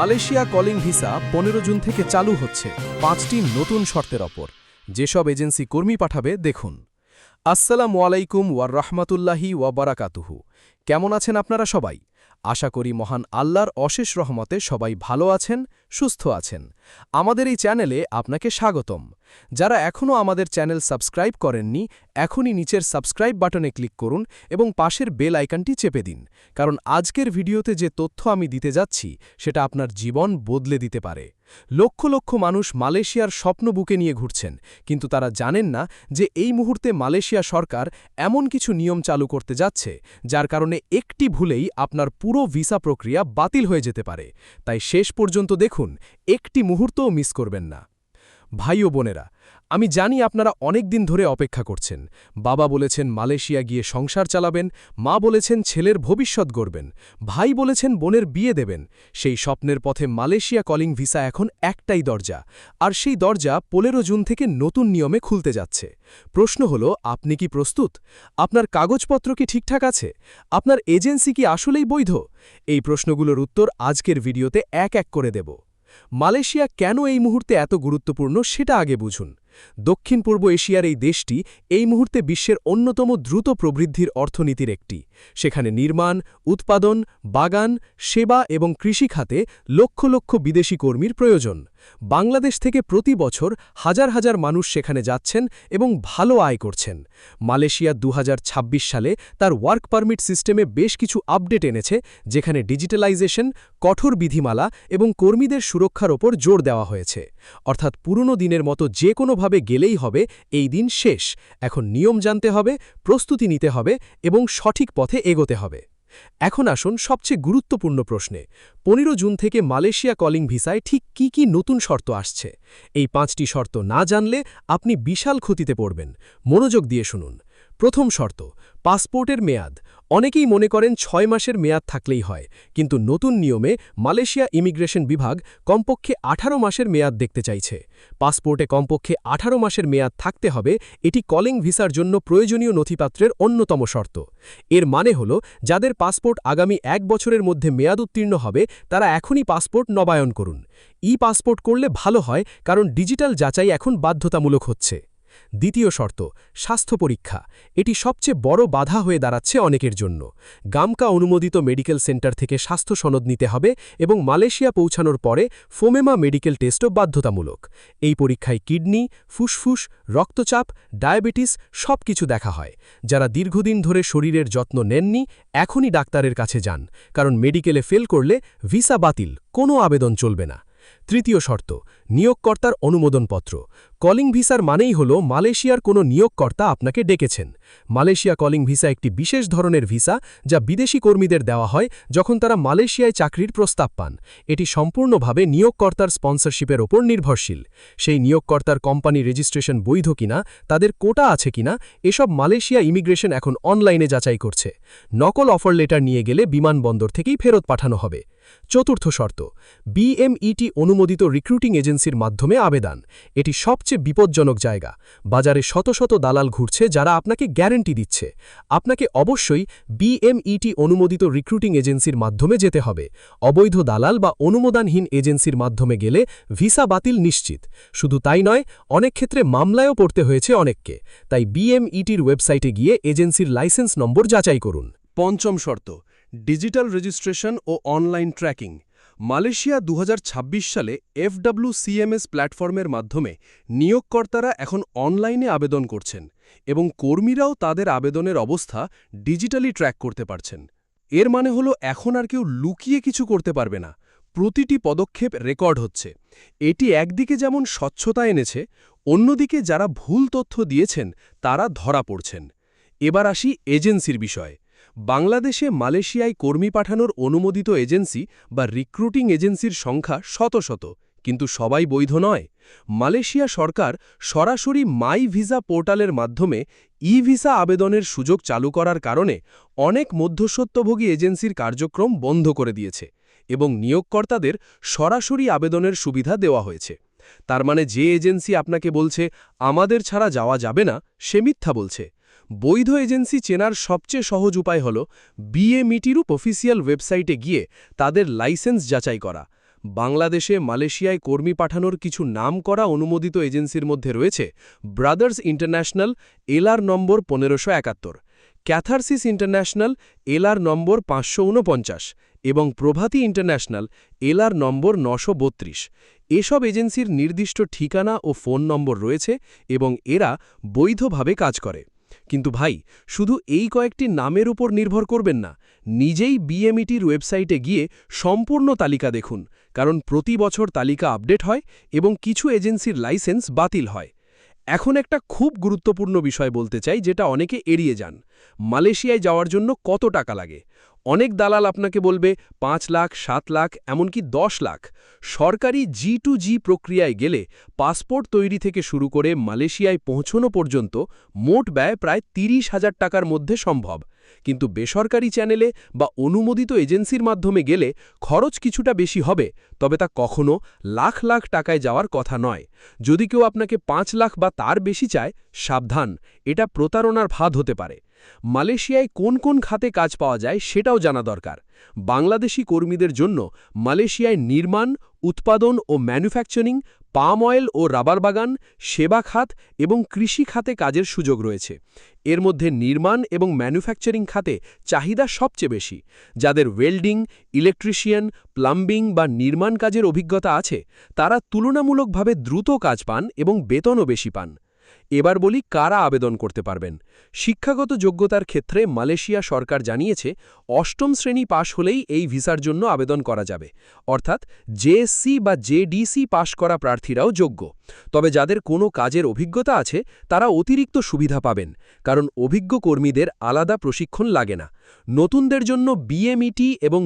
Malaysia calling visa ১৫ June থেকে চালু হচ্ছে ৫টি নতুন শর্তের ওপর। যেসব এজেন্সি কর্মী পাঠাবে দেখুন। আসসালামু আলাইকুম ওয়ার রাহমাতুল্লাহি ওয়া বারাকাতুহু। কেমন আছেন আপনারা সবাই? আশা করি মহান আল্লাহর অশেষ রহমতে সবাই ভালো আছেন, সুস্থ আছেন। আমাদের এই চ্যানেলে আপনাকে স্বাগতম। যারা এখনও আমাদের চ্যানেল সাবস্ক্রাইব করেননি, এখনই নিচের সাবস্ক্রাইব বাটনে ক্লিক করুন এবং পাশের বেল আইকনটি চেপে দিন, কারণ আজকের ভিডিওতে যে তথ্য আমি দিতে যাচ্ছি সেটা আপনার জীবন বদলে দিতে পারে। লক্ষ লক্ষ মানুষ মালয়েশিয়ার স্বপ্ন বুকে নিয়ে ঘুরছেন, কিন্তু তারা জানেন না যে এই মুহূর্তে মালয়েশিয়া সরকার এমন কিছু নিয়ম চালু করতে যাচ্ছে যার কারণে একটি ভুলেই আপনার পুরো ভিসা প্রক্রিয়া বাতিল হয়ে যেতে পারে। তাই শেষ পর্যন্ত দেখুন, একটি মুহূর্তও মিস করবেন না। ভাই ও বোনেরা, আমি জানি আপনারা অনেক দিন ধরে অপেক্ষা করছেন। বাবা বলেছেন মালয়েশিয়া গিয়ে সংসার চালাবেন, মা বলেছেন ছেলের ভবিষ্যৎ গড়বেন, ভাই বলেছেন বোনের বিয়ে দেবেন। সেই স্বপ্নের পথে মালয়েশিয়া কলিং ভিসা এখন একটাই দরজা, আর সেই দরজা ১৫ জুন থেকে নতুন নিয়মে খুলতে যাচ্ছে। প্রশ্ন হলো, আপনি কি প্রস্তুত? আপনার কাগজপত্র কি ঠিকঠাক আছে? আপনার এজেন্সি কি আসলেই বৈধ? এই প্রশ্নগুলোর উত্তর আজকের ভিডিওতে এক এক করে দেব। মালয়েশিয়া কেন এই মুহূর্তে এত গুরুত্বপূর্ণ সেটা আগে বুঝুন। দক্ষিণ পূর্ব এশিয়ার এই দেশটি এই মুহূর্তে বিশ্বের অন্যতম দ্রুত প্রবৃদ্ধির অর্থনীতির একটি। সেখানে নির্মাণ, উৎপাদন, বাগান, সেবা এবং কৃষি খাতে লক্ষ লক্ষ বিদেশি কর্মীর প্রয়োজন। বাংলাদেশ থেকে প্রতি বছর হাজার হাজার মানুষ সেখানে যাচ্ছেন এবং ভালো আয় করছেন। মালয়েশিয়া ২০২৬ সালে তার ওয়ার্ক পারমিট সিস্টেমে বেশ কিছু আপডেট এনেছে, যেখানে ডিজিটালাইজেশন, কঠোর বিধিমালা এবং কর্মীদের সুরক্ষার ওপর জোর দেওয়া হয়েছে। অর্থাৎ পুরনো দিনের মতো যে কোনোভাবে গেলেই হবে, এই দিন শেষ। এখন নিয়ম জানতে হবে, প্রস্তুতি নিতে হবে এবং সঠিক পথে এগোতে হবে। এখন আসুন সবচেয়ে গুরুত্বপূর্ণ প্রশ্নে। ১৫ জুন থেকে মালয়েশিয়া কলিং ভিসায় ঠিক কি কি নতুন শর্ত আসছে? এই ৫টি শর্ত না জানলে আপনি বিশাল ক্ষতিতে পড়বেন। মনোযোগ দিয়ে শুনুন। প্রথম শর্ত, পাসপোর্টের মেয়াদ। অনেকেই মনে করেন ৬ মাসের মেয়াদ থাকলেই হয়, কিন্তু নতুন নিয়মে মালয়েশিয়া ইমিগ্রেশন বিভাগ কমপক্ষে ১৮ মাসের মেয়াদ দেখতে চাইছে। পাসপোর্টে কমপক্ষে ১৮ মাসের মেয়াদ থাকতে হবে, এটি কলিং ভিসার জন্য প্রয়োজনীয় নথিপত্রের অন্যতম শর্ত। এর মানে হল, যাদের পাসপোর্ট আগামী ১ বছরের মধ্যে মেয়াদ উত্তীর্ণ হবে, তারা এখনই পাসপোর্ট নবায়ন করুন। পাসপোর্ট করলে ভালো হয়, কারণ ডিজিটাল যাচাই এখন বাধ্যতামূলক হচ্ছে। দ্বিতীয় শর্ত, স্বাস্থ্য পরীক্ষা। এটি সবচেয়ে বড় বাধা হয়ে দাঁড়াচ্ছে অনেকের জন্য। গামকা অনুমোদিত মেডিকেল সেন্টার থেকে স্বাস্থ্য সনদ নিতে হবে এবং মালয়েশিয়া পৌঁছানোর পরে ফোমেমা মেডিকেল টেস্টও বাধ্যতামূলক। এই পরীক্ষায় কিডনি, ফুসফুস, রক্তচাপ, ডায়াবেটিস সবকিছু দেখা হয়। যারা দীর্ঘদিন ধরে শরীরের যত্ন নেননি, এখনই ডাক্তারের কাছে যান, কারণ মেডিকেলে ফেল করলে ভিসা বাতিল, কোনো আবেদন চলবে না। তৃতীয় শর্ত, নিয়োগকর্তার অনুমোদনপত্র। কলিং ভিসার মানেই হল মালয়েশিয়ার কোনো নিয়োগকর্তা আপনাকে ডেকেছেন। মালয়েশিয়া কলিং ভিসা একটি বিশেষ ধরনের ভিসা, যা বিদেশি কর্মীদের দেওয়া হয় যখন তারা মালয়েশিয়ায় চাকরির প্রস্তাব পান। এটি সম্পূর্ণভাবে নিয়োগকর্তার স্পন্সরশিপের ওপর নির্ভরশীল। সেই নিয়োগকর্তার কোম্পানি রেজিস্ট্রেশন বৈধ কিনা, তাদের কোটা আছে কিনা, এসব মালয়েশিয়া ইমিগ্রেশন এখন অনলাইনে যাচাই করছে। নকল অফার লেটার নিয়ে গেলে বিমানবন্দর থেকেই ফেরত পাঠানো হবে। চতুর্থ শর্ত, বিএমইটি অনুমোদিত রিক্রুটিং এজেন্সির মাধ্যমে আবেদন। এটি সবচেয়ে বিপজ্জনক জায়গা। বাজারে শত শত দালাল ঘুরছে যারা আপনাকে গ্যারান্টি দিচ্ছে। আপনাকে অবশ্যই বিএমইটি অনুমোদিত রিক্রুটিং এজেন্সির মাধ্যমে যেতে হবে। অবৈধ দালাল বা অনুমোদনহীন এজেন্সির মাধ্যমে গেলে ভিসা বাতিল নিশ্চিত। শুধু তাই নয়, অনেক ক্ষেত্রে মামলায়ও পড়তে হয়েছে অনেককে। তাই বিএমইটির ওয়েবসাইটে গিয়ে এজেন্সির লাইসেন্স নম্বর যাচাই করুন। পঞ্চম শর্ত, ডিজিটাল রেজিস্ট্রেশন ও অনলাইন ট্র্যাকিং। মালয়েশিয়া ২০২৬ সালে FWCMS প্ল্যাটফর্মের মাধ্যমে নিয়োগকর্তারা এখন অনলাইনে আবেদন করছেন এবং কর্মীরাও তাদের আবেদনের অবস্থা ডিজিটালি ট্র্যাক করতে পারছেন। এর মানে হলো, এখন আর কেউ লুকিয়ে কিছু করতে পারবে না। প্রতিটি পদক্ষেপ রেকর্ড হচ্ছে। এটি একদিকে যেমন স্বচ্ছতা এনেছে, অন্যদিকে যারা ভুল তথ্য দিয়েছেন তারা ধরা পড়ছেন। এবার আসি এজেন্সির বিষয়ে। বাংলাদেশে মালয়েশিয়ায় কর্মী পাঠানোর অনুমোদিত এজেন্সি বা রিক্রুটিং এজেন্সির সংখ্যা শত শত, কিন্তু সবাই বৈধ নয়। মালয়েশিয়া সরকার সরাসরি মাই ভিসা পোর্টালের মাধ্যমে ভিসা আবেদনের সুযোগ চালু করার কারণে অনেক মধ্যস্বত্বভোগী এজেন্সির কার্যক্রম বন্ধ করে দিয়েছে এবং নিয়োগকর্তাদের সরাসরি আবেদনের সুবিধা দেওয়া হয়েছে। তার মানে যে এজেন্সি আপনাকে বলছে আমাদের ছাড়া যাওয়া যাবে না, সে মিথ্যা বলছে। বৈধ এজেন্সি চেনার সবচেয়ে সহজ উপায় হল বিএমইটির অফিসিয়াল ওয়েবসাইটে গিয়ে তাদের লাইসেন্স যাচাই করা। বাংলাদেশে মালয়েশিয়ায় কর্মী পাঠানোর কিছু নামকরা অনুমোদিত এজেন্সির মধ্যে রয়েছে ব্রাদার্স ইন্টারন্যাশনাল এলআর নম্বর 1571, ক্যাথারসিস ইন্টারন্যাশনাল এলআর নম্বর 549 এবং প্রভাতী ইন্টারন্যাশনাল এলআর নম্বর 932। এসব এজেন্সির নির্দিষ্ট ঠিকানা ও ফোন নম্বর রয়েছে এবং এরা বৈধভাবে কাজ করে। কিন্তু ভাই, শুধু এই কয়েকটি নামের উপর নির্ভর করবেন না, নিজেই বিএমইটির ওয়েবসাইটে গিয়ে সম্পূর্ণ তালিকা দেখুন, কারণ প্রতি বছর তালিকা আপডেট হয় এবং কিছু এজেন্সির লাইসেন্স বাতিল হয়। এখন একটা খুব গুরুত্বপূর্ণ বিষয় বলতে চাই, যেটা অনেকে এড়িয়ে যান। মালয়েশিয়ায় যাওয়ার জন্য কত টাকা লাগে? অনেক দালাল আপনাকে বলবে 5 লাখ, 7 লাখ, এমনকি 10 লাখ। সরকারি G2G প্রক্রিয়ায় গেলে পাসপোর্ট তৈরি থেকে শুরু করে মালয়েশিয়ায় পৌঁছানো পর্যন্ত মোট ব্যয় প্রায় 30,000 টাকার মধ্যে সম্ভব। কিন্তু বেসরকারি চ্যানেলে বা অনুমোদিত এজেন্সির মাধ্যমে গেলে খরচ কিছুটা বেশি হবে, তবে তা কখনো লাখ লাখ টাকায় যাওয়ার কথা নয়। যদি কেউ আপনাকে 5 লাখ বা তার বেশি চায়, সাবধান, এটা প্রতারণার ফাঁদ হতে পারে। মালয়েশিয়ায় কোন কোন খাতে কাজ পাওয়া যায় সেটাও জানা দরকার। বাংলাদেশি কর্মীদের জন্য মালয়েশিয়ায় নির্মাণ, উৎপাদন ও ম্যানুফ্যাকচারিং, পাম অয়েল ও রাবার বাগান, সেবা খাত এবং কৃষি খাতে কাজের সুযোগ রয়েছে। এর মধ্যে নির্মাণ এবং ম্যানুফ্যাকচারিং খাতে চাহিদা সবচেয়ে বেশি। যাদের ওয়েল্ডিং, ইলেকট্রিশিয়ান, প্লাম্বিং বা নির্মাণ কাজের অভিজ্ঞতা আছে, তারা তুলনামূলকভাবে দ্রুত কাজ পান এবং বেতনও বেশি পান। এবার বলি কারা আবেদন করতে পারবেন। শিক্ষাগত যোগ্যতার ক্ষেত্রে মালয়েশিয়া সরকার জানিয়েছে 8ম শ্রেণী পাশ হলেই এই ভিসার জন্য আবেদন করা যাবে, অর্থাৎ জেএসসি বা জেডিসি পাশ করা প্রার্থীরাও যোগ্য। তবে যাদের কোনো কাজের অভিজ্ঞতা আছে তারা অতিরিক্ত সুবিধা পাবেন, কারণ অভিজ্ঞ কর্মীদের আলাদা প্রশিক্ষণ লাগে না। নতুনদের জন্য বিএমইটি এবং